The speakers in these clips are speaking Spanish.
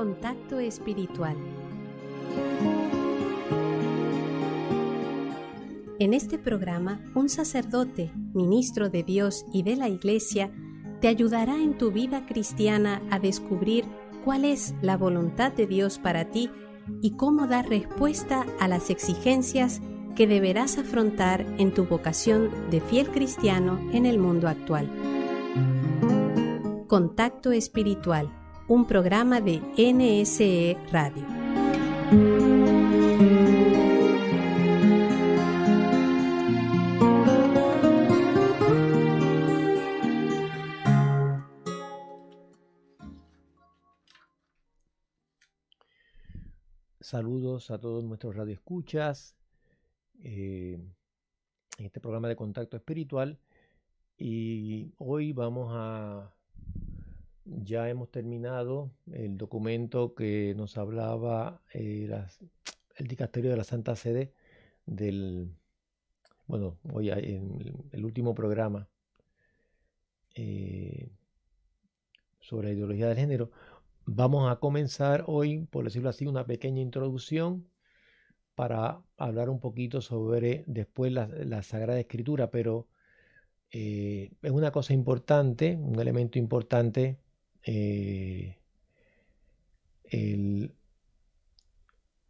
Contacto Espiritual. En este programa, un sacerdote, ministro de Dios y de la Iglesia, te ayudará en tu vida cristiana a descubrir cuál es la voluntad de Dios para ti y cómo dar respuesta a las exigencias que deberás afrontar en tu vocación de fiel cristiano en el mundo actual. Contacto Espiritual, un programa de NSE Radio. Saludos a todos nuestros radioescuchas en este programa de Contacto Espiritual, y hoy ya hemos terminado el documento que nos hablaba el Dicasterio de la Santa Sede hoy en el último programa sobre la ideología del género. Vamos a comenzar hoy, por decirlo así, una pequeña introducción para hablar un poquito sobre después la Sagrada Escritura, pero es una cosa importante, un elemento importante,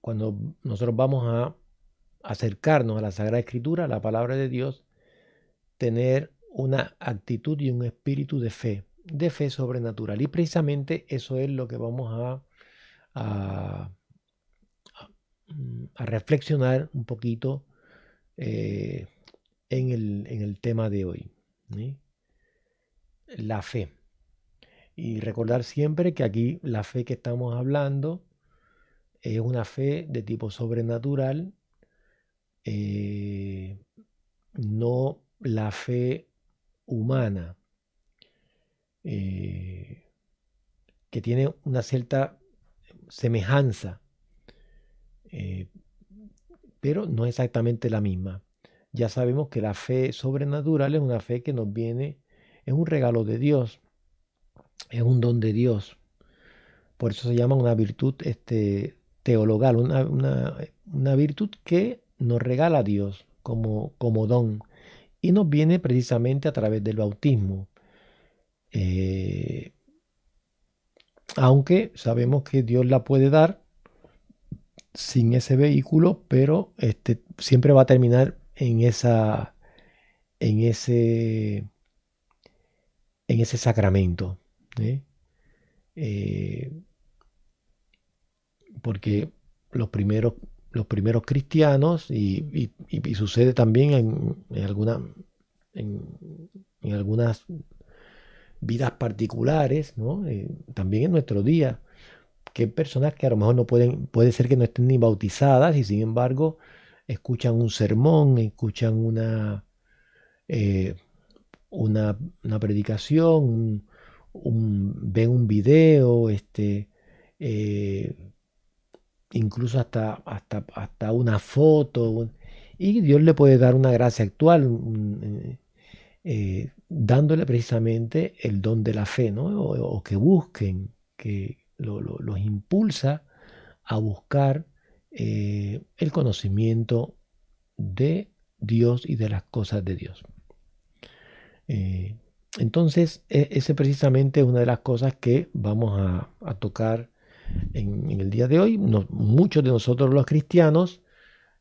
cuando nosotros vamos a acercarnos a la Sagrada Escritura, a la palabra de Dios, tener una actitud y un espíritu de fe sobrenatural. Y precisamente eso es lo que vamos a reflexionar un poquito en el tema de hoy, ¿sí? La fe. Y recordar siempre que aquí la fe que estamos hablando es una fe de tipo sobrenatural, no la fe humana, que tiene una cierta semejanza, pero no exactamente la misma. Ya sabemos que la fe sobrenatural es una fe que nos viene, es un regalo de Dios, es un don de Dios. Por eso se llama una virtud teologal, una virtud que nos regala Dios como don, y nos viene precisamente a través del bautismo. Aunque sabemos que Dios la puede dar sin ese vehículo, pero siempre va a terminar en ese sacramento, ¿eh? Porque los primeros cristianos, y sucede también en algunas vidas particulares, ¿no? También en nuestro día, que hay personas que a lo mejor puede ser que no estén ni bautizadas y sin embargo escuchan un sermón, escuchan una predicación, ven un video, incluso hasta una foto, y Dios le puede dar una gracia actual, dándole precisamente el don de la fe, ¿no? O que busquen, que los impulsa a buscar el conocimiento de Dios y de las cosas de Dios. Entonces, esa precisamente es una de las cosas que vamos a tocar en el día de hoy. Muchos de nosotros los cristianos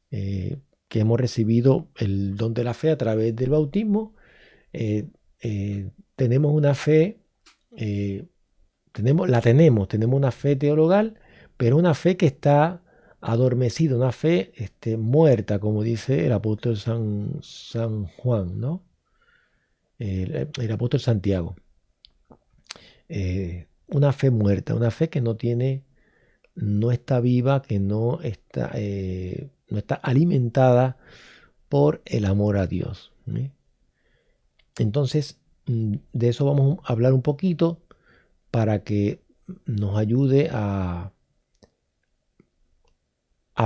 que hemos recibido el don de la fe a través del bautismo, tenemos una fe, tenemos una fe teologal, pero una fe que está adormecida, una fe muerta, como dice el apóstol San Juan, ¿no? El apóstol Santiago. Una fe muerta, una fe que no está viva, que no está alimentada por el amor a Dios, ¿sí? Entonces, de eso vamos a hablar un poquito para que nos ayude a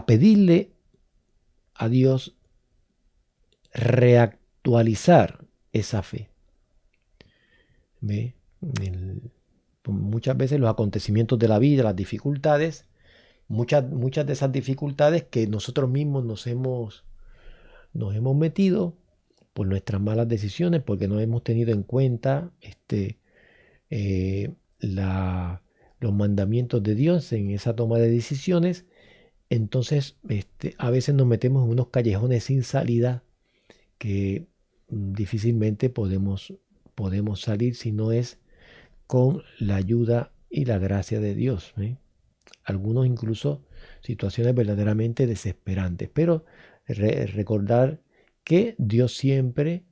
pedirle a Dios reactualizar esa fe. ¿Ve? Muchas veces los acontecimientos de la vida, las dificultades, muchas de esas dificultades que nosotros mismos nos hemos metido por nuestras malas decisiones, porque no hemos tenido en cuenta los mandamientos de Dios en esa toma de decisiones. Entonces, a veces nos metemos en unos callejones sin salida que difícilmente podemos salir si no es con la ayuda y la gracia de Dios. Algunos incluso situaciones verdaderamente desesperantes, pero recordar que Dios siempre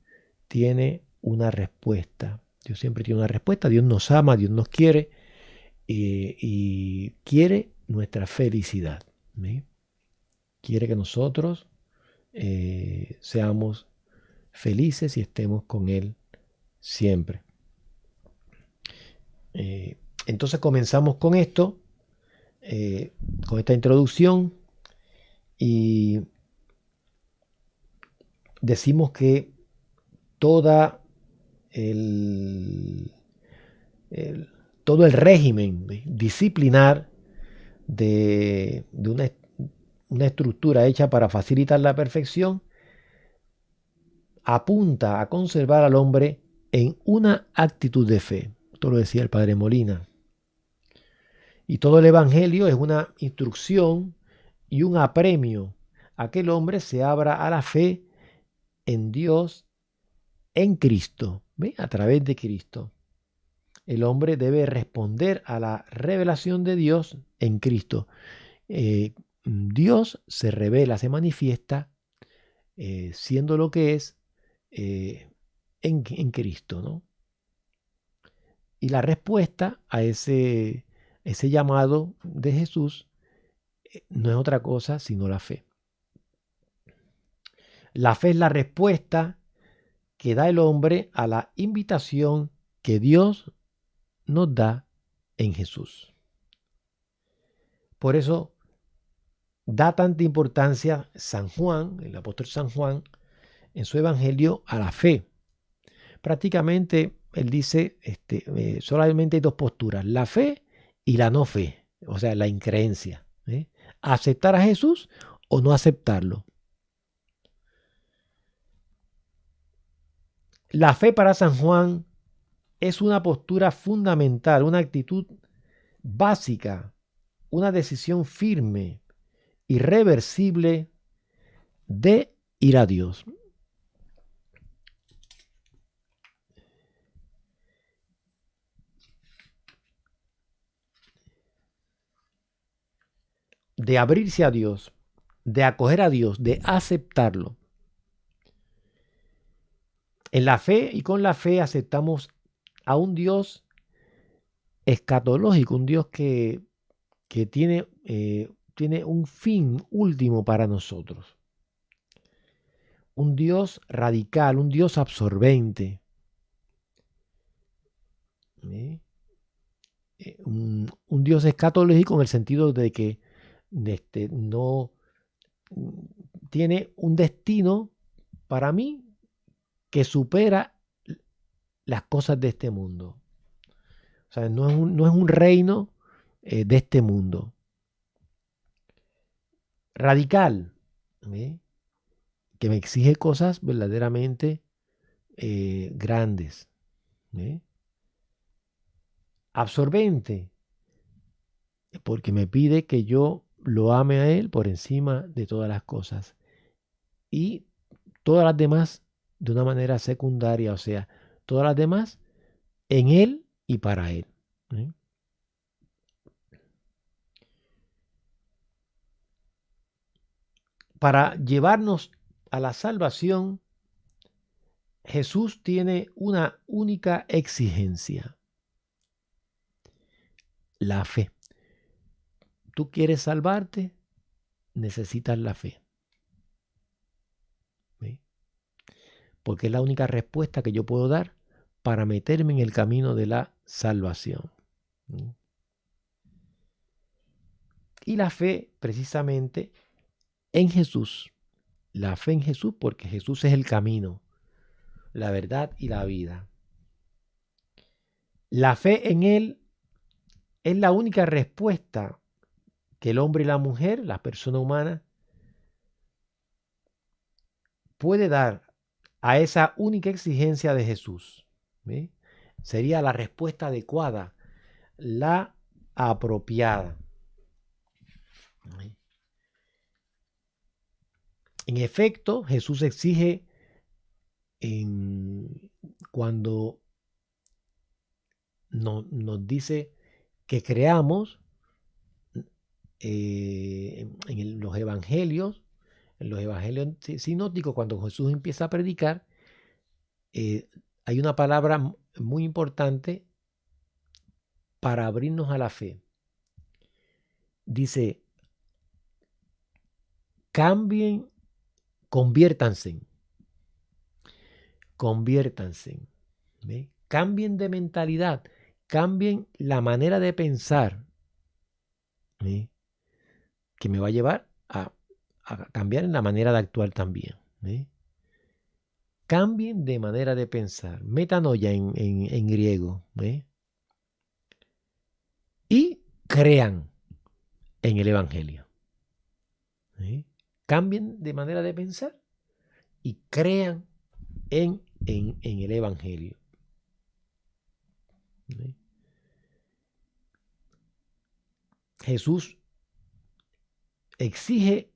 tiene una respuesta. Dios siempre tiene una respuesta. Dios nos ama, Dios nos quiere y quiere nuestra felicidad. Quiere que nosotros seamos felices y estemos con Él siempre. Entonces comenzamos con esto, con esta introducción, y decimos que todo el régimen disciplinar de una estructura hecha para facilitar la perfección apunta a conservar al hombre en una actitud de fe. Esto lo decía el padre Molina. Y todo el Evangelio es una instrucción y un apremio a que el hombre se abra a la fe en Dios, en Cristo, a través de Cristo. El hombre debe responder a la revelación de Dios en Cristo. Dios se revela, se manifiesta, siendo lo que es en Cristo, ¿no? Y la respuesta a ese llamado de Jesús no es otra cosa sino la fe. La fe es la respuesta que da el hombre a la invitación que Dios nos da en Jesús. Por eso da tanta importancia San Juan, el apóstol San Juan, en su evangelio a la fe. Prácticamente él dice, solamente hay dos posturas, la fe y la no fe, o sea, la increencia. Aceptar a Jesús o no aceptarlo. La fe para San Juan es una postura fundamental, una actitud básica, una decisión firme, irreversible de ir a Dios. De abrirse a Dios, de acoger a Dios, de aceptarlo. En la fe y con la fe aceptamos a un Dios escatológico, un Dios que tiene un fin último para nosotros. Un Dios radical, un Dios absorbente. Un Dios escatológico en el sentido de que no tiene un destino para mí que supera las cosas de este mundo. O sea, no es un reino de este mundo. Radical, que me exige cosas verdaderamente grandes. Absorbente, porque me pide que yo lo ame a Él por encima de todas las cosas. Y todas las demás de una manera secundaria, o sea, todas las demás en Él y para Él. Para llevarnos a la salvación, Jesús tiene una única exigencia: la fe. ¿Tú quieres salvarte? Necesitas la fe. Porque es la única respuesta que yo puedo dar para meterme en el camino de la salvación. Y la fe, precisamente, en Jesús. La fe en Jesús, porque Jesús es el camino, la verdad y la vida. La fe en Él es la única respuesta que el hombre y la mujer, la persona humana, puede dar a esa única exigencia de Jesús. ¿Ve? Sería la respuesta adecuada, la apropiada. ¿Ve? En efecto, Jesús exige cuando nos dice que creamos en los evangelios sinópticos, cuando Jesús empieza a predicar, hay una palabra muy importante para abrirnos a la fe. Dice, cambien, conviértanse. ¿Ve? Cambien de mentalidad, cambien la manera de pensar, ¿ve? Que me va a llevar a cambiar en la manera de actuar también. ¿Ve? Cambien de manera de pensar, metanoia en griego, ¿ve? Y crean en el Evangelio. ¿Sí? Cambien de manera de pensar y crean en el Evangelio. ¿Sí? Jesús exige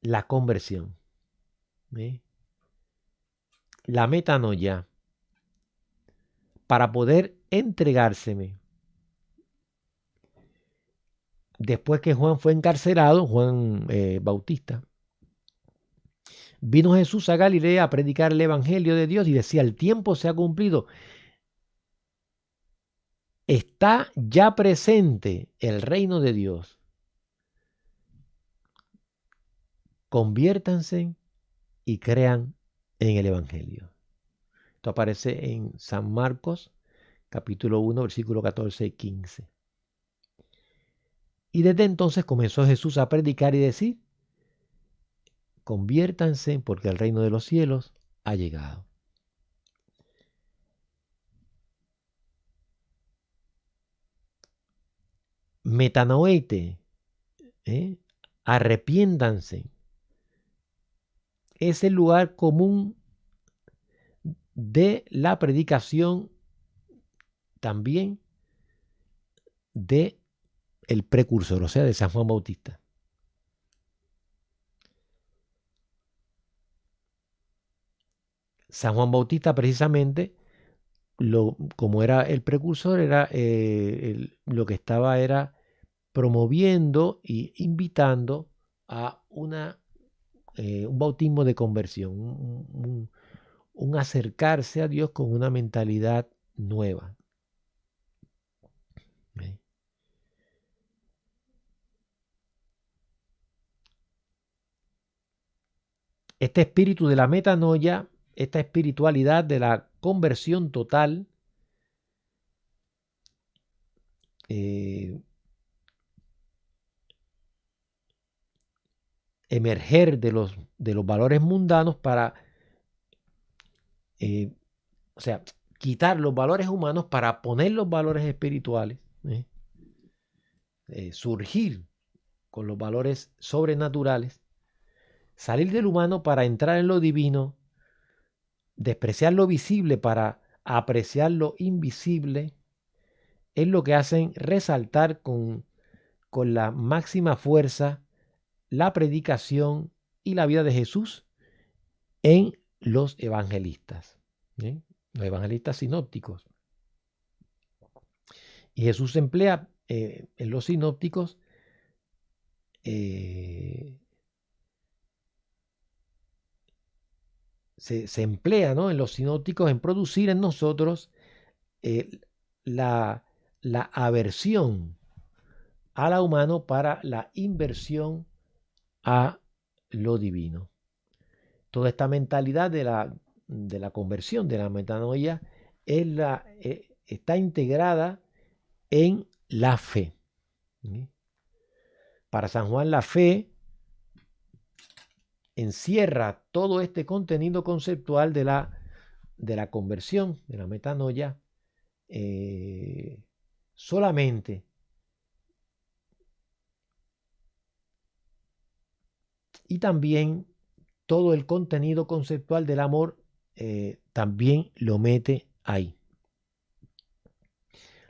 la conversión, ¿sí? La metanoia, para poder entregárseme. Después que Juan fue encarcelado, Juan Bautista, vino Jesús a Galilea a predicar el Evangelio de Dios y decía, el tiempo se ha cumplido. Está ya presente el reino de Dios. Conviértanse y crean en el Evangelio. Esto aparece en San Marcos, capítulo 1, versículo 14 y 15. Y desde entonces comenzó Jesús a predicar y decir, conviértanse porque el reino de los cielos ha llegado. Metanoeite, arrepiéntanse. Es el lugar común de la predicación también de el precursor, o sea, de San Juan Bautista. San Juan Bautista precisamente, como era el precursor, era lo que estaba era promoviendo e invitando a un bautismo de conversión, un acercarse a Dios con una mentalidad nueva. ¿Sí? Este espíritu de la metanoia, esta espiritualidad de la conversión total, emerger de los valores mundanos para, o sea, quitar los valores humanos para poner los valores espirituales, surgir con los valores sobrenaturales, salir del humano para entrar en lo divino, despreciar lo visible para apreciar lo invisible, es lo que hacen resaltar con la máxima fuerza la predicación y la vida de Jesús en los evangelistas, los evangelistas sinópticos. Y Jesús emplea en los sinópticos se emplea, ¿no?, en los sinópticos en producir en nosotros la aversión a lo humano para la inversión a lo divino. Toda esta mentalidad de la conversión, de la metanoia, está integrada en la fe. Para San Juan, la fe encierra todo este contenido conceptual de la conversión, de la metanoia, solamente. Y también todo el contenido conceptual del amor también lo mete ahí.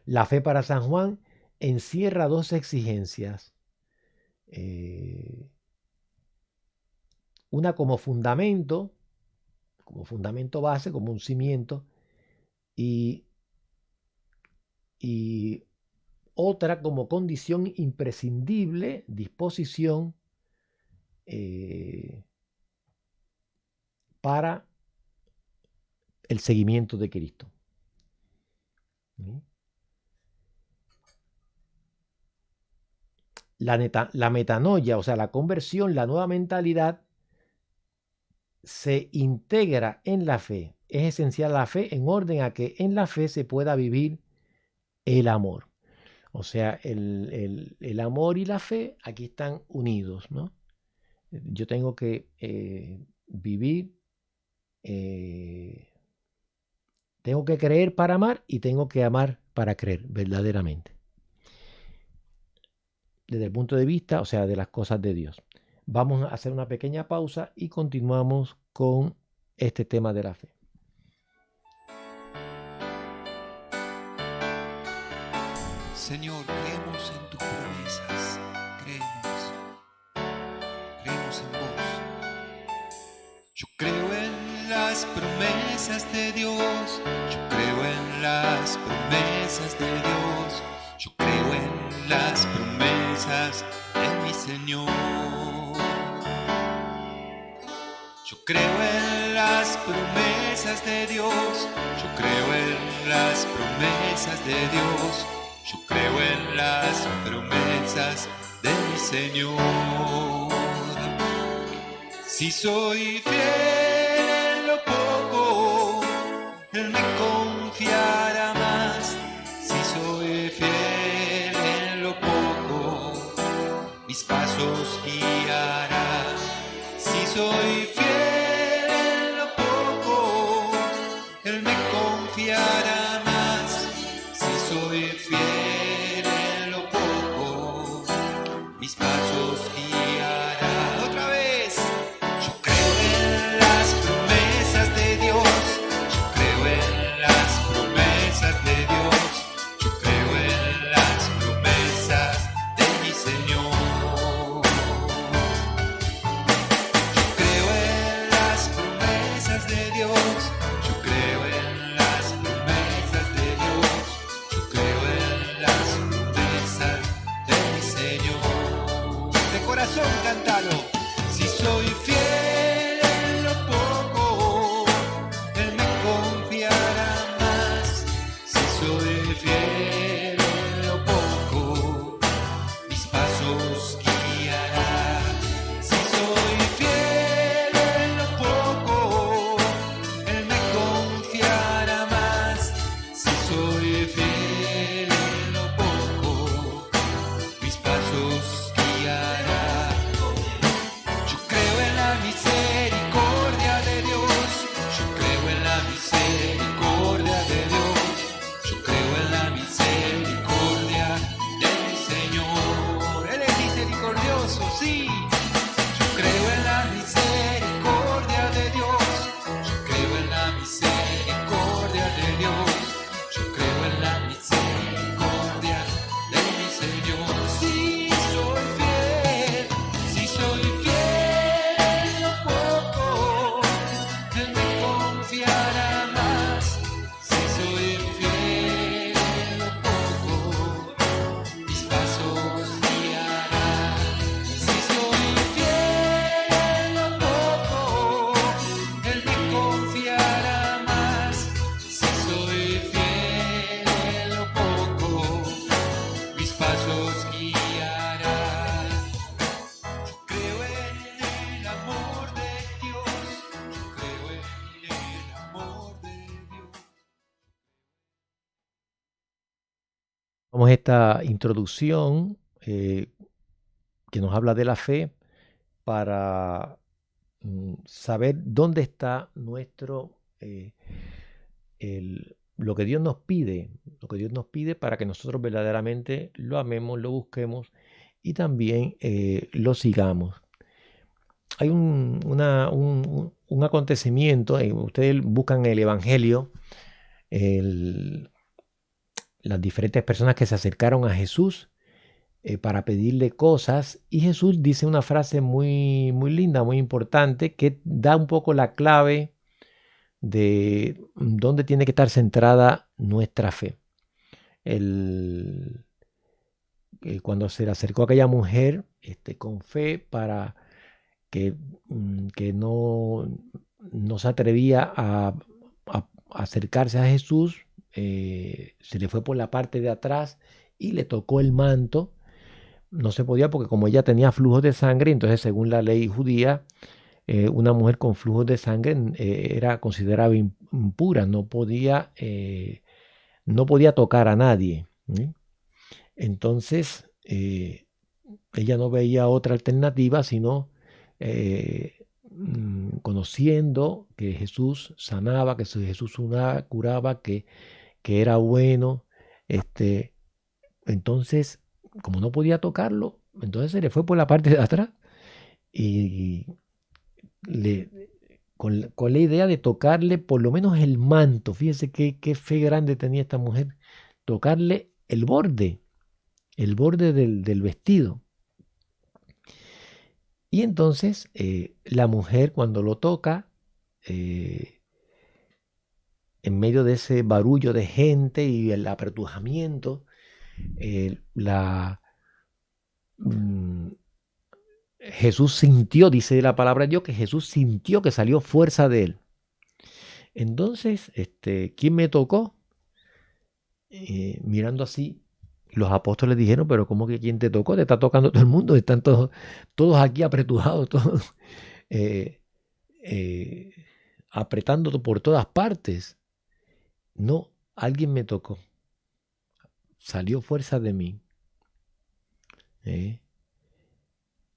La fe para San Juan encierra dos exigencias. Una como fundamento base, como un cimiento, y otra como condición imprescindible, disposición para el seguimiento de Cristo. La metanoia, o sea, la conversión, la nueva mentalidad, se integra en la fe. Es esencial la fe en orden a que en la fe se pueda vivir el amor. O sea, el amor y la fe aquí están unidos, ¿no? Yo tengo que vivir, tengo que creer para amar y tengo que amar para creer verdaderamente. Desde el punto de vista, o sea, de las cosas de Dios. Vamos a hacer una pequeña pausa y continuamos con este tema de la fe. Señor, creemos en tus promesas, creemos en vos. Yo creo en las promesas de Dios, yo creo en las promesas de Dios, yo creo en las promesas de mi Señor. Yo creo en las promesas de Dios, yo creo en las promesas de Dios, yo creo en las promesas de mi Señor. Si soy fiel en lo poco, Él me confiará más. Si soy fiel en lo poco, mis pasos guiará. Si soy fiel en lo poco, Él me confiará más. Si soy fiel en lo poco, mis pasos guiará. Otra vez, yo creo en las promesas de Dios, yo creo en las promesas de Dios, yo creo en las promesas de mi Señor. De Dios, yo creo en las promesas de Dios, yo creo en las promesas de mi Señor. De corazón cántalo. Si soy fiel en lo poco, Él me confiará más. Si soy fiel en lo poco, mis pasos guiará. Si soy fiel en lo poco, Él me confiará más. Si soy fiel en lo poco, mis pasos guiará. Yo creo en la misericordia de Dios, yo creo en la misericordia de Dios, yo creo en la misericordia de mi Señor. Él es misericordioso, sí. Yo creo en la misericordia de Dios, yo creo en la misericordia de Dios, yo creo en la misericordia de mi Señor. Si soy fiel, si soy fiel en lo poco, Él me confiará más. Si soy fiel en lo poco, mis pasos guiará. Si soy fiel en lo poco, Él me confiará más. Si soy fiel en lo poco, mis pasos guiará. Yo creo en el amor de Dios, yo creo en el amor de Dios. Vamos a esta introducción que nos habla de la fe para saber dónde está nuestro lo que Dios nos pide, para que nosotros verdaderamente lo amemos, lo busquemos y también lo sigamos. Hay un acontecimiento, ustedes buscan el Evangelio, las diferentes personas que se acercaron a Jesús para pedirle cosas, y Jesús dice una frase muy, muy linda, muy importante, que da un poco la clave de dónde tiene que estar centrada nuestra fe. Cuando se le acercó a aquella mujer con fe para que no se atrevía a acercarse a Jesús, se le fue por la parte de atrás y le tocó el manto. No se podía porque como ella tenía flujos de sangre, entonces según la ley judía, una mujer con flujos de sangre era considerada impura, no podía tocar a nadie. Entonces, ella no veía otra alternativa sino conociendo que Jesús sanaba, que Jesús curaba, que era bueno. Entonces, como no podía tocarlo, entonces se le fue por la parte de atrás y con la idea de tocarle por lo menos el manto. Fíjense qué fe grande tenía esta mujer, tocarle el borde del vestido. Y entonces la mujer, cuando lo toca, en medio de ese barullo de gente y el apertujamiento, Jesús sintió, dice la palabra de Dios, que Jesús sintió que salió fuerza de él. Entonces, ¿quién me tocó? Mirando así, los apóstoles dijeron, pero ¿cómo que quién te tocó? Te está tocando todo el mundo, están todos aquí apretujados, todos apretando por todas partes. No, alguien me tocó. Salió fuerza de mí.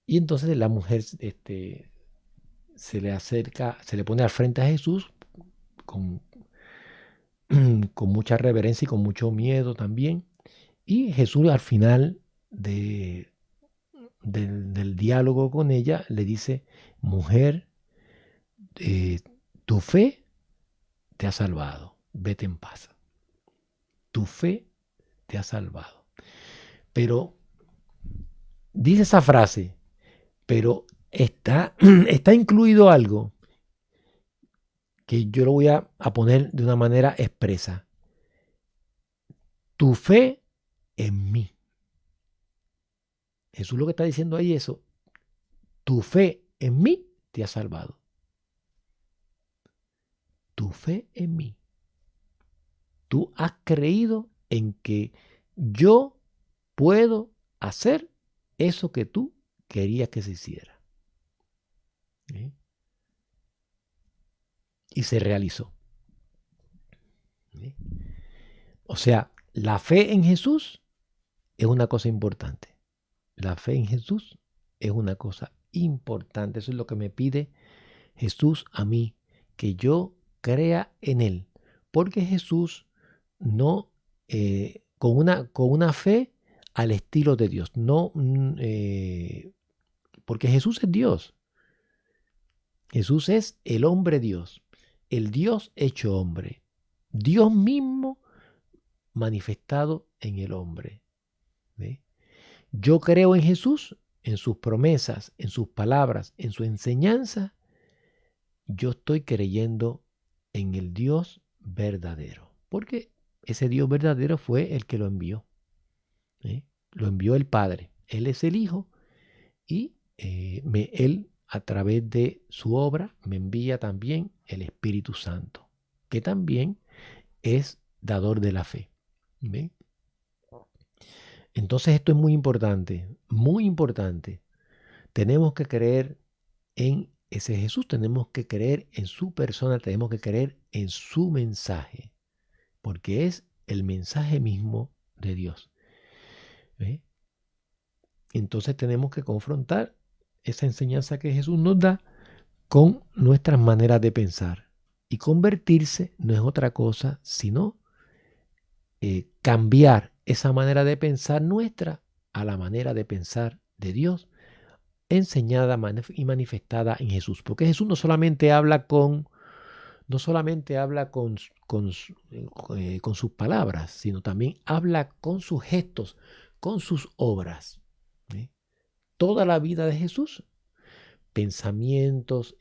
Y entonces la mujer se le acerca, se le pone al frente a Jesús con mucha reverencia y con mucho miedo también. Y Jesús al final del diálogo con ella le dice: mujer, tu fe te ha salvado, vete en paz. Tu fe te ha salvado. Pero dice esa frase, pero está incluido algo que yo lo voy a poner de una manera expresa. Tu fe en mí. Jesús lo que está diciendo ahí es eso. Tu fe en mí te ha salvado. Tu fe en mí. Tú has creído en que yo puedo hacer eso que tú querías que se hiciera. Y se realizó. O sea, la fe en Jesús es una cosa importante. La fe en Jesús es una cosa importante. Eso es lo que me pide Jesús a mí, que yo crea en Él. Porque Jesús no, con una fe al estilo de Dios. No, porque Jesús es Dios. Jesús es el hombre Dios. El Dios hecho hombre. Dios mismo manifestado en el hombre. ¿Ve? Yo creo en Jesús, en sus promesas, en sus palabras, en su enseñanza. Yo estoy creyendo en el Dios verdadero. Porque ese Dios verdadero fue el que lo envió. Lo envió el Padre. Él es el Hijo. Y Él, a través de su obra, me envía también el Espíritu Santo, que también es dador de la fe. ¿Ve? Entonces esto es muy importante, muy importante. Tenemos que creer en ese Jesús, tenemos que creer en su persona, tenemos que creer en su mensaje, porque es el mensaje mismo de Dios. ¿Ve? Entonces tenemos que confrontar esa enseñanza que Jesús nos da con nuestras maneras de pensar. Y convertirse no es otra cosa sino cambiar esa manera de pensar nuestra a la manera de pensar de Dios, enseñada y manifestada en Jesús. Porque Jesús no solamente habla con sus palabras, sino también habla con sus gestos, con sus obras. Toda la vida de Jesús, pensamientos,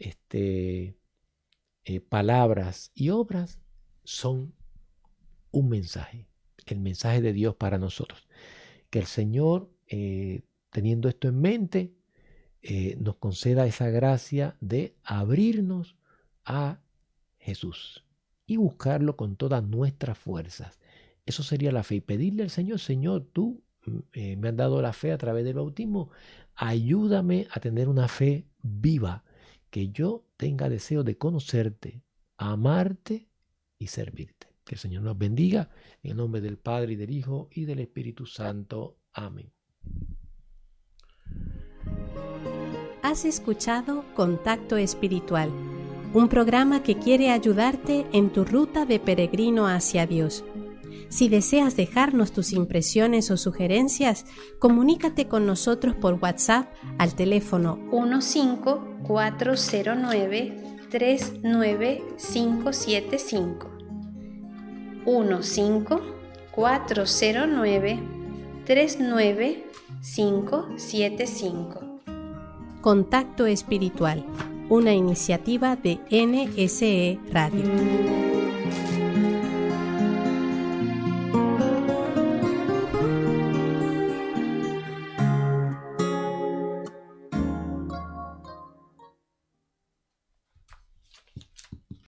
palabras y obras son un mensaje, el mensaje de Dios para nosotros. Que el Señor, teniendo esto en mente, nos conceda esa gracia de abrirnos a Jesús y buscarlo con todas nuestras fuerzas. Eso sería la fe, y pedirle al Señor: Señor, tú me has dado la fe a través del bautismo, ayúdame a tener una fe viva, que yo tenga deseo de conocerte, amarte y servirte. Que el Señor nos bendiga, en el nombre del Padre, y del Hijo, y del Espíritu Santo. Amén. Has escuchado Contacto Espiritual, un programa que quiere ayudarte en tu ruta de peregrino hacia Dios. Si deseas dejarnos tus impresiones o sugerencias, comunícate con nosotros por WhatsApp al teléfono 15409-39575. 15409-39575. Contacto Espiritual, una iniciativa de NSE Radio.